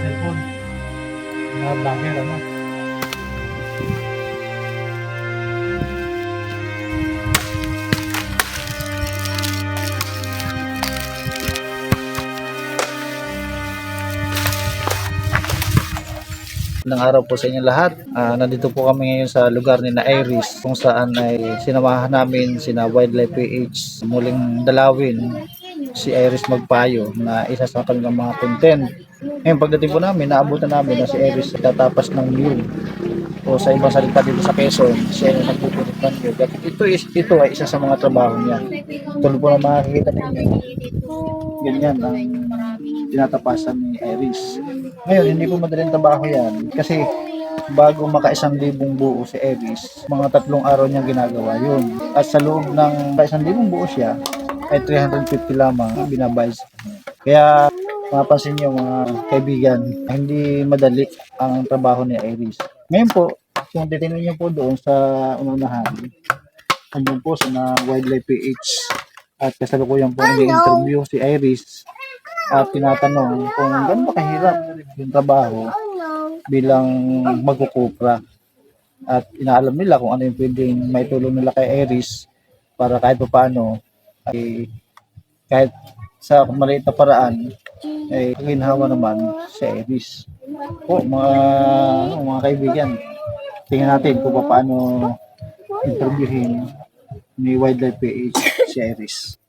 cellphone. Mga vlogger, ano? Magandang araw po sa inyo lahat. Nandito po kami ngayon sa lugar ni na Iris kung saan ay sinamahan namin sina Wildlife PH muling dalawin si Iris Magpayo na isa sa kanilang mga content. Ngayon pagdating po namin, naabutan namin na si Iris tatapas ng niyog o sa ibang salita dito sa Quezon, siya ay nagpupunit ng niyog. At ito ay isa sa mga trabaho niya. Tulad po na makikita ninyo, ganyan ang tinatapasan ni Iris. Ngayon, hindi po madaling trabaho yan kasi bago maka 1,000 buo si Iris, mga 3 araw niyang ginagawa yun. At sa loob ng 1,000 buo siya, ay 350 lamang ang binabayad sa kanya. Kaya mapapansin niyo mga kaibigan, hindi madali ang trabaho ni Iris. Ngayon po, kung titingnan niyo po doon sa unahan, andun po sa na Wildlife PH at kasalukuyan po ini-interview si Iris at tinatanong kung gaano kahirap yung trabaho bilang magkukupra at inaalam nila kung ano yung pwedeng maitulong nila kay Iris para kahit paano ay kahit sa maliit na paraan ay ginhawa naman si Iris. Po mga kaibigan, tingnan natin kung paano interviewin ni Wildlife PH si Iris.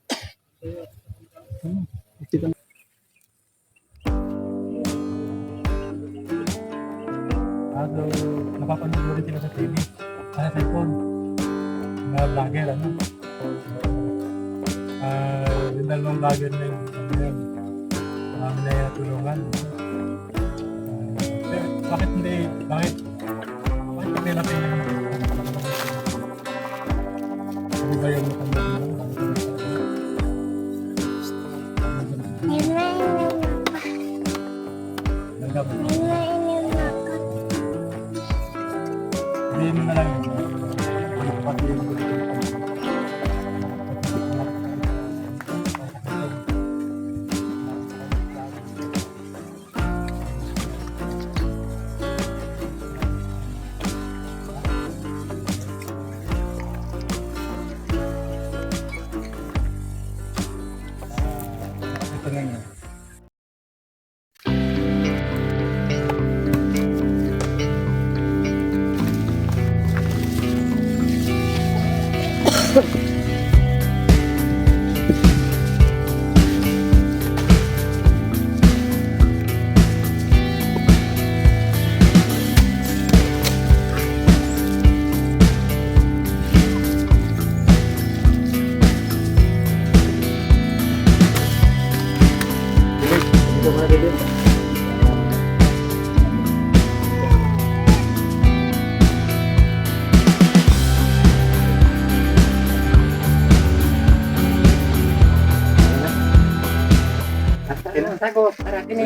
So, napapanood mo rin sila sa TV. Sa cellphone. Mga vlogger, ano? Yung dalawang vlogger na yun. Marami na yung tulungan. Bakit bakit nila kayo hindi ba yung matanda nila? Sabihin mo na lang yun. Pati yung ito na yun.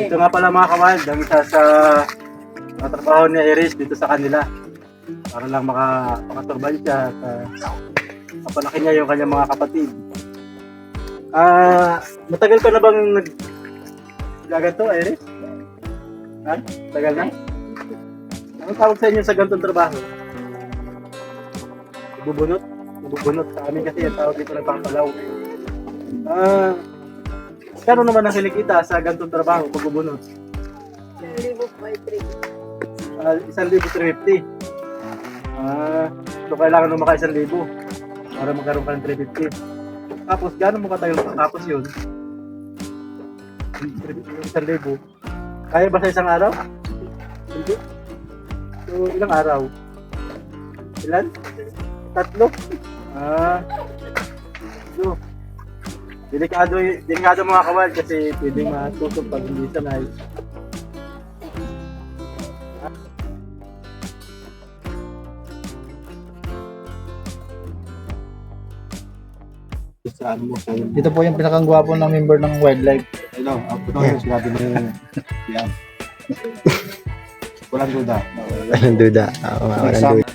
Ito nga pala mga kawild, ang isa sa mga trabaho ni Iris dito sa kanila para lang makaturban siya at mapalaki niya yung kanyang mga kapatid. Matagal ka na bang naglagan to, Iris? Ha? Tagal na? Anong tawag sa inyo sa ganitong trabaho? Ibubunot? Ibubunot sa amin kasi yung tawag dito nagpapalaw. Kano naman ang kinikita sa ganitong trabaho pagbubunot? 1,350. So kailangan mo maka 1,000 para magkaroon ka ng 350. Tapos gano'n mo katagal tapos yun? 1,000. Kaya ba sa isang araw? Hindi. So ilang araw? Ilan? 3? So delikado mga kawal kasi pwedeng matusok pag hindi sanay. Dito po yung pinakangwapo ng member ng Wildlife. Hello, ako yung sinabi mo yan. Walang duda. Walang duda. Oo, walang duda.